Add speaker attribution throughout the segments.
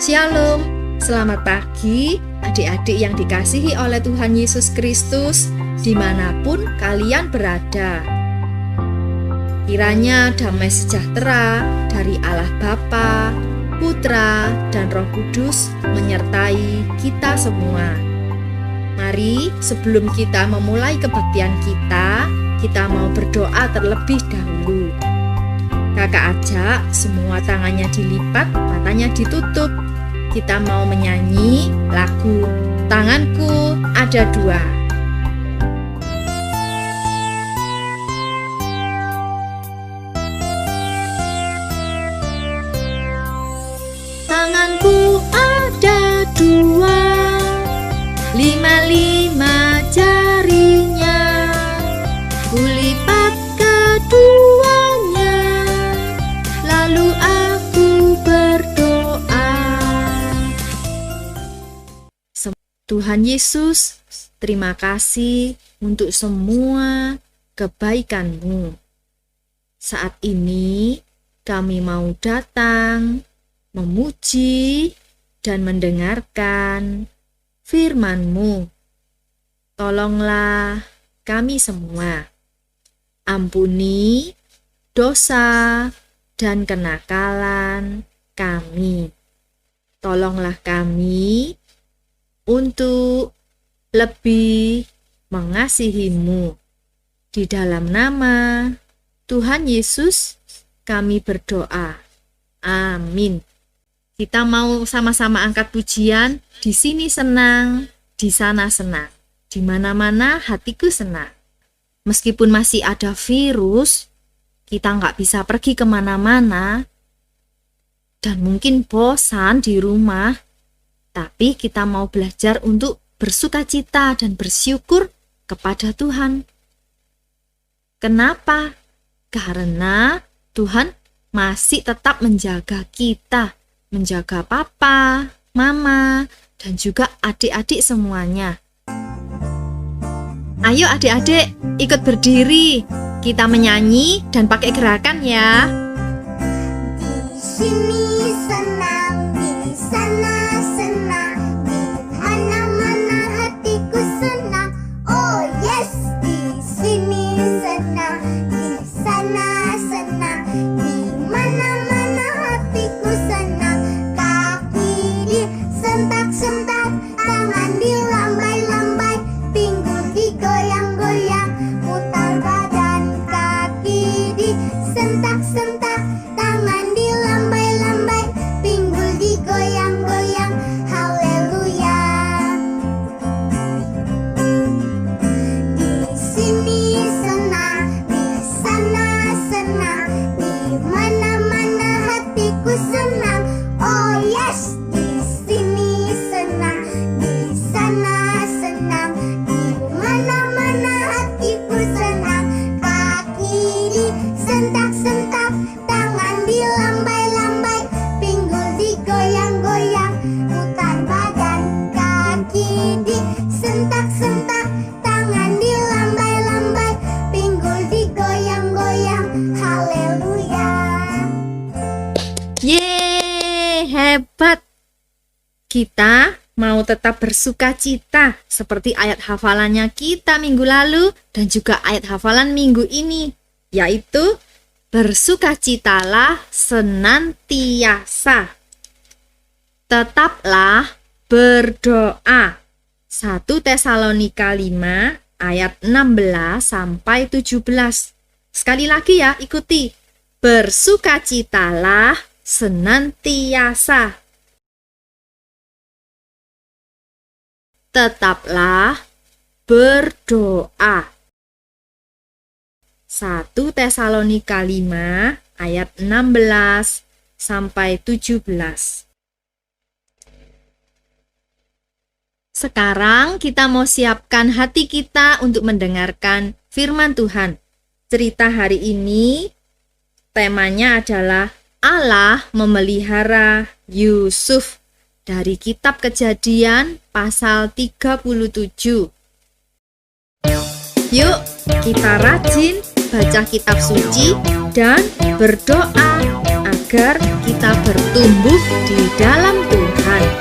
Speaker 1: Shalom, selamat pagi adik-adik yang dikasihi oleh Tuhan Yesus Kristus dimanapun kalian berada. Kiranya damai sejahtera dari Allah Bapa, Putra, dan Roh Kudus menyertai kita semua. Mari sebelum kita memulai kebaktian kita mau berdoa terlebih dahulu. Kakak ajak semua tangannya dilipat, matanya ditutup. Kita mau menyanyi lagu Tanganku Ada Dua. Tanganku ada dua, lima jarinya, kulipat keduanya, lalu aku berdoa. Tuhan Yesus, terima kasih untuk semua kebaikan-Mu. Saat ini kami mau datang, memuji, dan mendengarkan firman-Mu. Tolonglah kami semua. Ampuni dosa dan kenakalan kami. Tolonglah kami untuk lebih mengasihi-Mu. Di dalam nama Tuhan Yesus kami berdoa. Amin. Kita mau sama-sama angkat pujian. Di sini senang, di sana senang, di mana-mana hatiku senang. Meskipun masih ada virus, kita nggak bisa pergi kemana-mana, dan mungkin bosan di rumah, tapi kita mau belajar untuk bersukacita dan bersyukur kepada Tuhan. Kenapa? Karena Tuhan masih tetap menjaga kita, menjaga papa, mama, dan juga adik-adik semuanya. Ayo adik-adik, ikut berdiri. Kita menyanyi dan pakai gerakan ya.
Speaker 2: Di sini senang, di sana senang, di mana-mana hatiku senang. Oh yes, di sini senang, di sana senang, di mana-mana hatiku senang. Kaki disentak-sentak, tangan dilambai-lambai, pinggul digoyang-goyang, putar badan. Kaki disentak-sentak, tangan dilambai-lambai, pinggul digoyang-goyang. Haleluya. Di sini senang, di sana senang, di mana-mana hatiku senang. Oh yes, di sini senang, di sana senang, di mana-mana hatiku senang. Kaki disentak-sentak, tangan dilambai-lambai, pinggul digoyang-goyang, putar badan. Kaki disentak-sentak, tangan dilambai-lambai, pinggul digoyang-goyang. Haleluya.
Speaker 1: Yeay, hebat. Kita mau tetap bersukacita seperti ayat hafalannya kita minggu lalu dan juga ayat hafalan minggu ini, yaitu bersukacitalah senantiasa. Tetaplah berdoa. 1 Tesalonika 5 ayat 16 sampai 17. Sekali lagi ya, ikuti. Bersukacitalah senantiasa. Tetaplah berdoa. 1 Tesalonika 5 ayat 16 sampai 17. Sekarang kita mau siapkan hati kita untuk mendengarkan firman Tuhan. Cerita hari ini temanya adalah Allah memelihara Yusuf dari kitab Kejadian pasal 37. Yuk, kita rajin baca kitab suci dan berdoa agar kita bertumbuh di dalam Tuhan. Tuhan.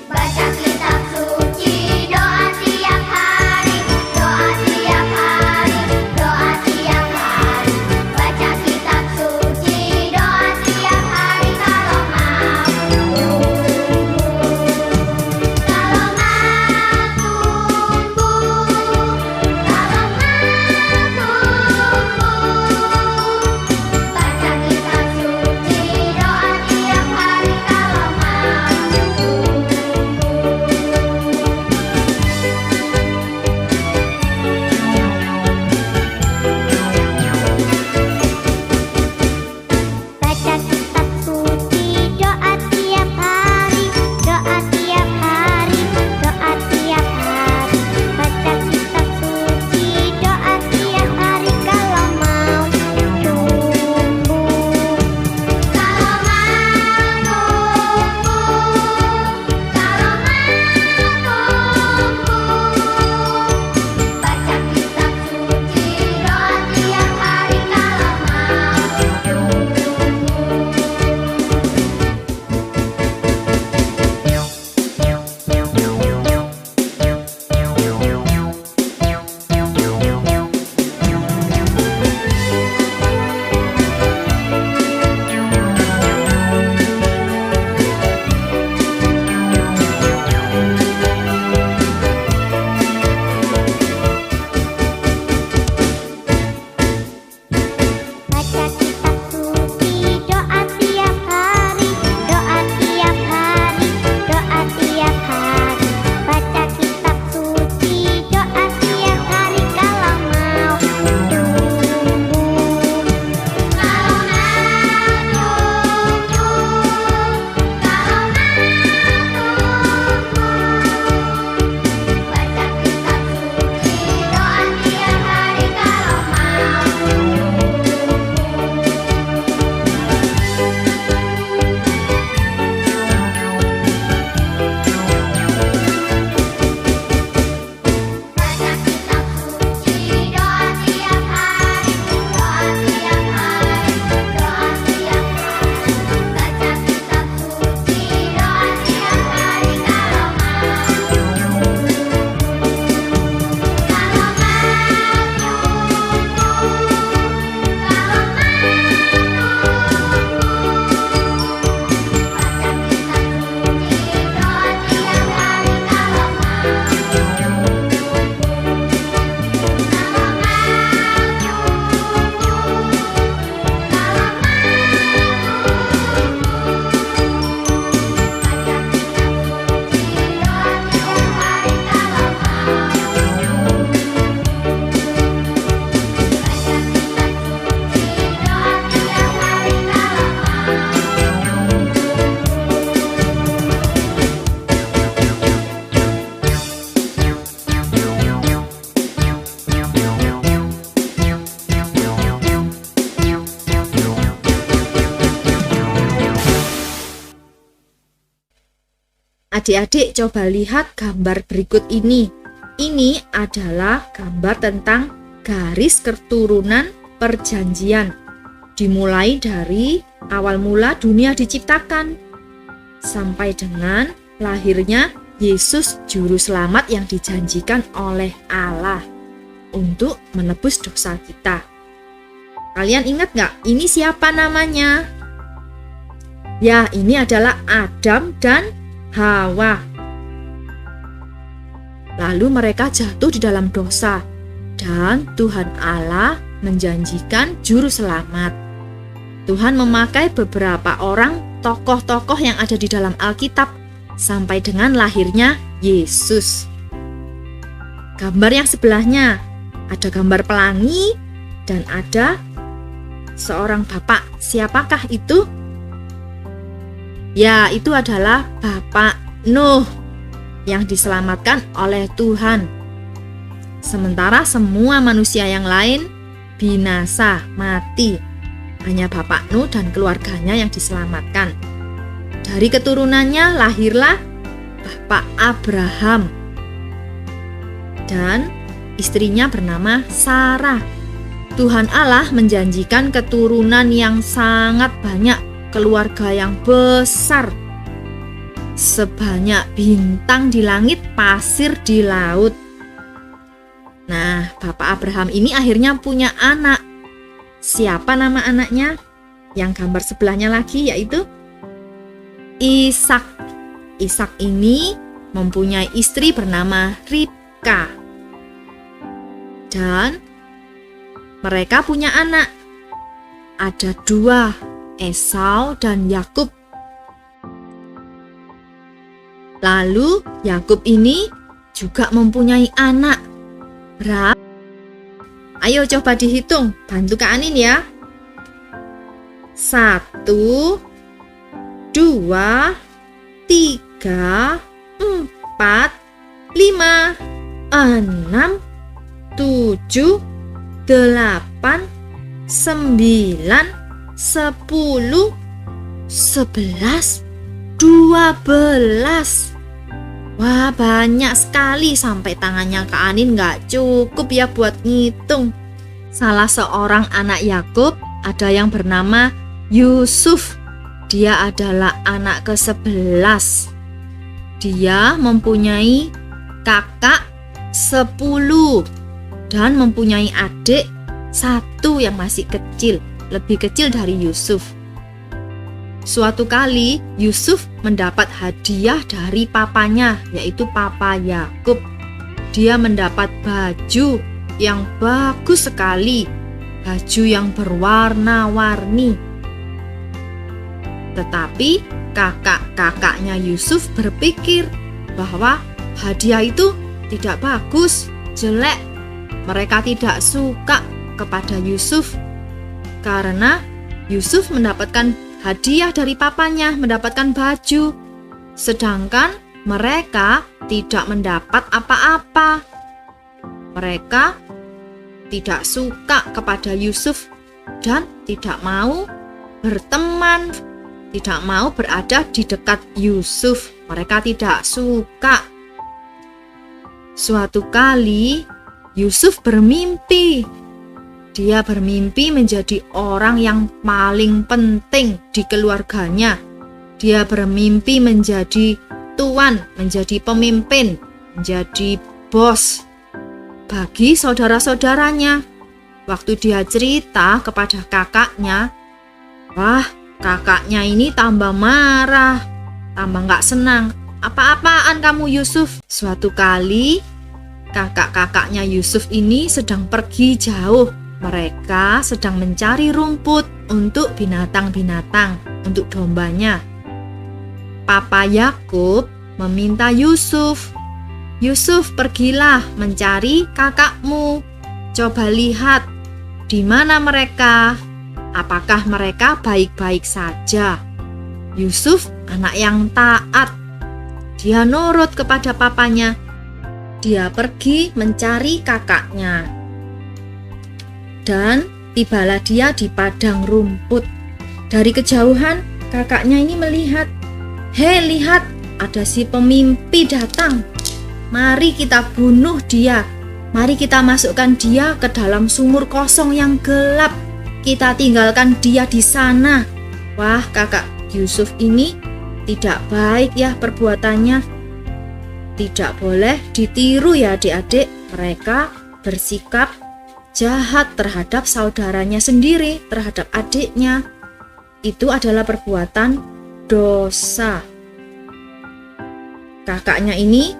Speaker 2: Baca kitab suci, doa tiap hari, doa tiap hari, doa tiap hari. Baca kitab suci, doa tiap hari kalau mau tumbuh. Kalau mau tumbuh, kalau mau tumbuh. Baca kitab suci, doa tiap hari kalau mau Baca kitab suci, doa tiap hari, doa tiap hari, doa tiap hari. Baca kitab suci, doa tiap hari kalau mau tumbuh. Kalau mau tumbuh, kalau mau tumbuh. Baca kitab suci, doa tiap hari kalau mau tumbuh. Baca kitab suci, doa tiap hari, doa tiap hari, doa tiap hari. Baca kitab suci, doa tiap hari kalau mau tumbuh. Kalau mau tumbuh, kalau mau tumbuh. Baca kitab suci, doa tiap hari kalau mau Baca kitab suci, doa tiap hari, doa tiap hari, doa tiap hari. Baca kitab suci, doa tiap hari kalau mau Kalau
Speaker 1: Adik-adik coba lihat gambar berikut ini. Ini adalah gambar tentang garis keturunan perjanjian. Dimulai dari awal mula dunia diciptakan sampai dengan lahirnya Yesus Juru Selamat yang dijanjikan oleh Allah untuk menebus dosa kita. Kalian ingat nggak? Ini siapa namanya? Ya, ini adalah Adam dan Hawa. Lalu mereka jatuh di dalam dosa dan Tuhan Allah menjanjikan juru selamat. Tuhan memakai beberapa orang tokoh-tokoh yang ada di dalam Alkitab sampai dengan lahirnya Yesus. Gambar yang sebelahnya ada gambar pelangi dan ada seorang bapak. Siapakah itu? Ya, itu adalah Bapak Nuh yang diselamatkan oleh Tuhan. Sementara semua manusia yang lain binasa, mati. Hanya Bapak Nuh dan keluarganya yang diselamatkan. Dari keturunannya lahirlah Bapak Abraham. Dan istrinya bernama Sarah. Tuhan Allah menjanjikan keturunan yang sangat banyak, keluarga yang besar, sebanyak bintang di langit, pasir di laut. Nah, Bapak Abraham ini akhirnya punya anak. Siapa nama anaknya? Yang gambar sebelahnya lagi yaitu Ishak. Ishak ini mempunyai istri bernama Ribka. Dan mereka punya anak. Ada 2, Esau dan Yakub. Lalu Yakub ini juga mempunyai anak. Berapa? Ayo coba dihitung, bantu Kak Anin ya. 1, 2, 3, 4, 5, 6, 7, 8, 9, 10, 11, 12. Wah, banyak sekali sampai tangannya Kak Anin nggak cukup ya buat ngitung. Salah seorang anak Yakub ada yang bernama Yusuf. Dia adalah anak ke-11. Dia mempunyai kakak 10 dan mempunyai adik 1 yang masih kecil, lebih kecil dari Yusuf. Suatu kali Yusuf mendapat hadiah dari papanya, yaitu Papa Yakub. Dia mendapat baju yang bagus sekali, baju yang berwarna-warni. Tetapi kakak-kakaknya Yusuf berpikir bahwa hadiah itu tidak bagus, jelek. Mereka tidak suka kepada Yusuf karena Yusuf mendapatkan hadiah dari papanya, mendapatkan baju, sedangkan mereka tidak mendapat apa-apa. Mereka tidak suka kepada Yusuf dan tidak mau berteman, tidak mau berada di dekat Yusuf. Mereka tidak suka. Suatu kali Yusuf bermimpi. Dia bermimpi menjadi orang yang paling penting di keluarganya. Dia bermimpi menjadi tuan, menjadi pemimpin, menjadi bos bagi saudara-saudaranya. Waktu dia cerita kepada kakaknya, wah, kakaknya ini tambah marah, tambah gak senang. Apa-apaan kamu Yusuf? Suatu kali kakak-kakaknya Yusuf ini sedang pergi jauh. Mereka sedang mencari rumput untuk binatang-binatang, untuk dombanya. Papa Yakub meminta Yusuf, "Yusuf, pergilah mencari kakakmu. Coba lihat di mana mereka. Apakah mereka baik-baik saja?" Yusuf anak yang taat. Dia nurut kepada papanya. Dia pergi mencari kakaknya. Dan tibalah dia di padang rumput. Dari kejauhan kakaknya ini melihat, "Hei, lihat, ada si pemimpi datang. Mari kita bunuh dia. Mari kita masukkan dia ke dalam sumur kosong yang gelap. Kita tinggalkan dia di sana." Wah, kakak Yusuf ini tidak baik ya perbuatannya. Tidak boleh ditiru ya adik-adik. Mereka bersikap jahat terhadap saudaranya sendiri, terhadap adiknya. Itu adalah perbuatan dosa. Kakaknya ini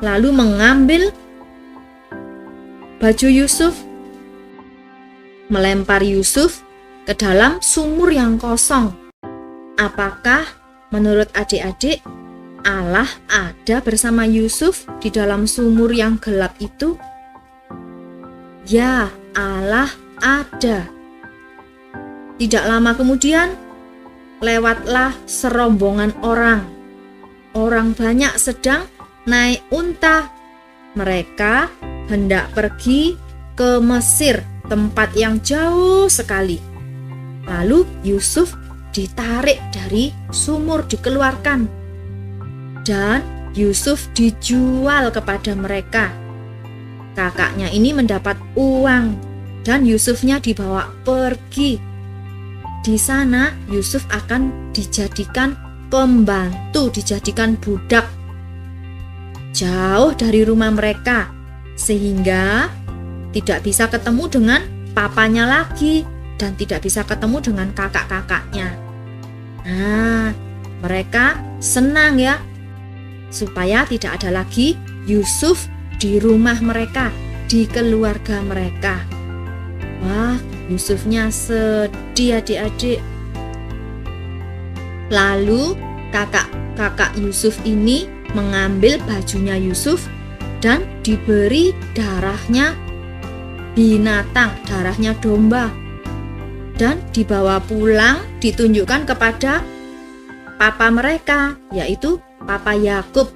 Speaker 1: lalu mengambil baju Yusuf, melempar Yusuf ke dalam sumur yang kosong. Apakah menurut adik-adik Allah ada bersama Yusuf di dalam sumur yang gelap itu? Ya, Allah ada. Tidak lama kemudian, lewatlah serombongan orang. Orang banyak sedang naik unta. Mereka hendak pergi ke Mesir, tempat yang jauh sekali. Lalu Yusuf ditarik dari sumur, dikeluarkan. Dan Yusuf dijual kepada mereka. Kakaknya ini mendapat uang dan Yusufnya dibawa pergi. Di sana Yusuf akan dijadikan pembantu, dijadikan budak. Jauh dari rumah mereka, sehingga tidak bisa ketemu dengan papanya lagi dan tidak bisa ketemu dengan kakak-kakaknya. Nah, mereka senang ya, supaya tidak ada lagi Yusuf di rumah mereka, di keluarga mereka. Wah, Yusufnya sedih adik-adik. Lalu kakak Yusuf ini mengambil bajunya Yusuf dan diberi darahnya binatang, darahnya domba, dan dibawa pulang, ditunjukkan kepada papa mereka, yaitu Papa Yakub.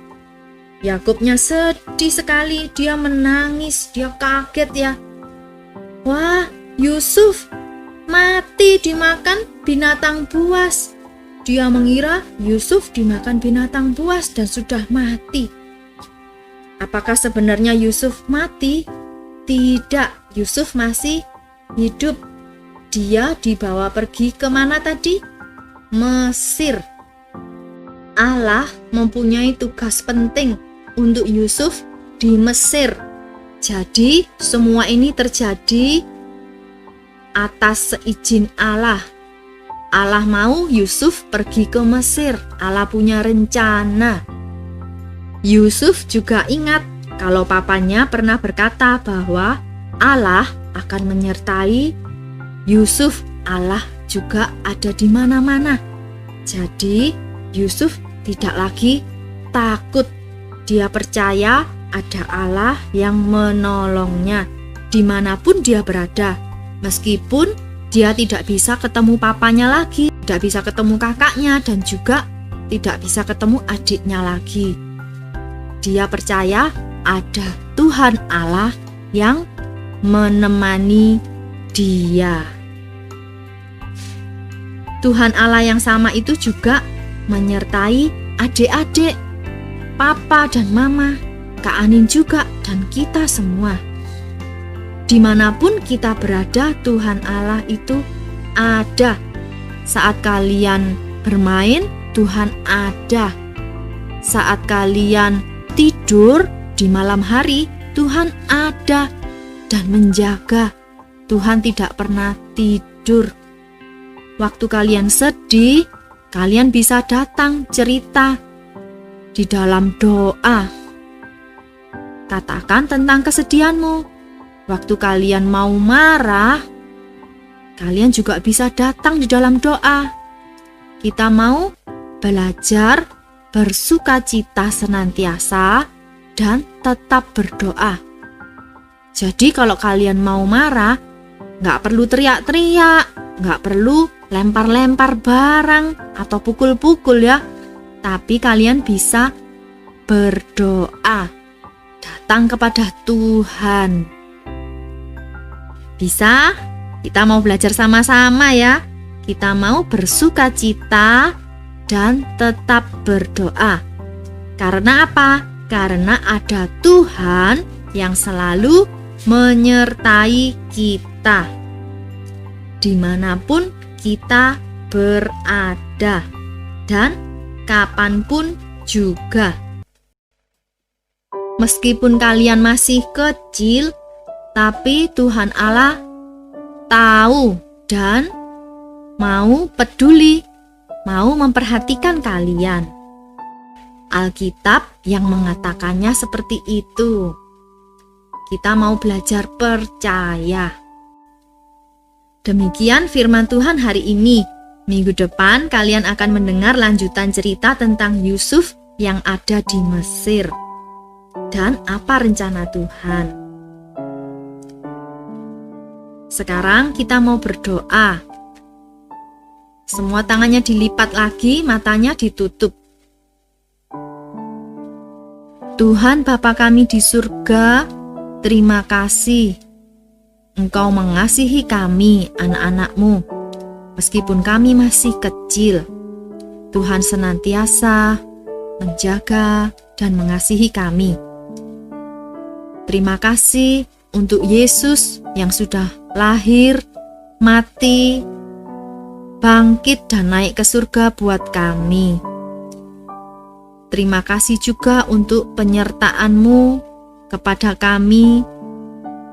Speaker 1: Yakubnya sedih sekali, dia menangis, dia kaget ya. Wah, Yusuf mati dimakan binatang buas. Dia mengira Yusuf dimakan binatang buas dan sudah mati. Apakah sebenarnya Yusuf mati? Tidak, Yusuf masih hidup. Dia dibawa pergi kemana tadi? Mesir. Allah mempunyai tugas penting untuk Yusuf di Mesir. Jadi semua ini terjadi atas seizin Allah. Allah mau Yusuf pergi ke Mesir. Allah punya rencana. Yusuf juga ingat kalau papanya pernah berkata bahwa Allah akan menyertai Yusuf. Allah juga ada di mana-mana. Jadi Yusuf tidak lagi takut. Dia percaya ada Allah yang menolongnya dimanapun dia berada. Meskipun dia tidak bisa ketemu papanya lagi, tidak bisa ketemu kakaknya, dan juga tidak bisa ketemu adiknya lagi. Dia percaya ada Tuhan Allah yang menemani dia. Tuhan Allah yang sama itu juga menyertai adik-adik, papa dan mama, Kak Anin juga, dan kita semua. Dimanapun kita berada, Tuhan Allah itu ada. Saat kalian bermain, Tuhan ada. Saat kalian tidur di malam hari, Tuhan ada dan menjaga. Tuhan tidak pernah tidur. Waktu kalian sedih, kalian bisa datang cerita di dalam doa. Katakan tentang kesedihanmu. Waktu kalian mau marah, kalian juga bisa datang di dalam doa. Kita mau belajar bersukacita senantiasa dan tetap berdoa. Jadi kalau kalian mau marah, nggak perlu teriak-teriak, nggak perlu lempar-lempar barang atau pukul-pukul ya. Tapi kalian bisa berdoa, datang kepada Tuhan. Bisa? Kita mau belajar sama-sama ya. Kita mau bersukacita dan tetap berdoa. Karena apa? Karena ada Tuhan yang selalu menyertai kita dimanapun kita berada dan kapanpun juga. Meskipun kalian masih kecil, tapi Tuhan Allah tahu dan mau peduli, mau memperhatikan kalian. Alkitab yang mengatakannya seperti itu. Kita mau belajar percaya. Demikian firman Tuhan hari ini. Minggu depan kalian akan mendengar lanjutan cerita tentang Yusuf yang ada di Mesir dan apa rencana Tuhan. Sekarang kita mau berdoa. Semua tangannya dilipat lagi, matanya ditutup. Tuhan Bapa kami di surga, terima kasih. Engkau mengasihi kami, anak-anak-Mu. Meskipun kami masih kecil, Tuhan senantiasa menjaga, dan mengasihi kami. Terima kasih untuk Yesus yang sudah lahir, mati, bangkit dan naik ke surga buat kami. Terima kasih juga untuk penyertaan-Mu kepada kami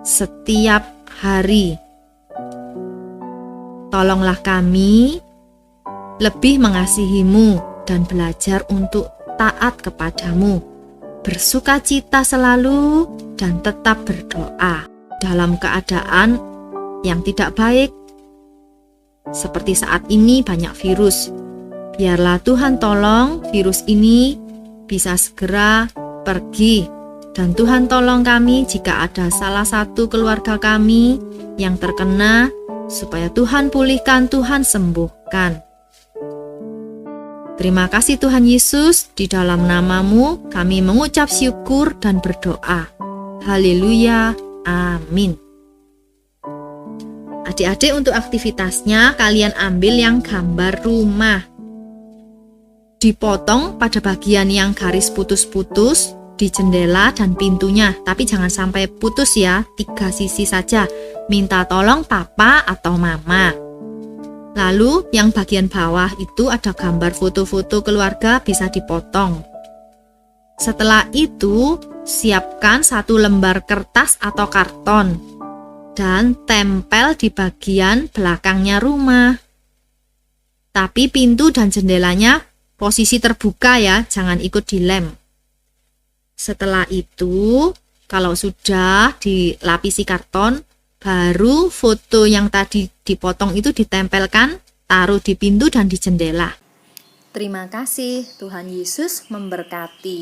Speaker 1: setiap hari. Tolonglah kami lebih mengasihi-Mu dan belajar untuk taat kepadamu, bersukacita selalu dan tetap berdoa dalam keadaan yang tidak baik. Seperti saat ini banyak virus. Biarlah Tuhan tolong virus ini bisa segera pergi. Dan Tuhan tolong kami jika ada salah satu keluarga kami yang terkena, supaya Tuhan pulihkan, Tuhan sembuhkan. Terima kasih Tuhan Yesus, di dalam nama-Mu kami mengucap syukur dan berdoa. Haleluya, amin. Adik-adik, untuk aktivitasnya kalian ambil yang gambar rumah. Dipotong pada bagian yang garis putus-putus di jendela dan pintunya, tapi jangan sampai putus ya, 3 sisi saja. Minta tolong papa atau mama. Lalu yang bagian bawah itu ada gambar foto-foto keluarga, bisa dipotong. Setelah itu, siapkan 1 lembar kertas atau karton dan tempel di bagian belakangnya rumah. Tapi pintu dan jendelanya posisi terbuka ya, jangan ikut dilem. Setelah itu, kalau sudah dilapisi karton, baru foto yang tadi dipotong itu ditempelkan, taruh di pintu dan di jendela. Terima kasih, Tuhan Yesus memberkati.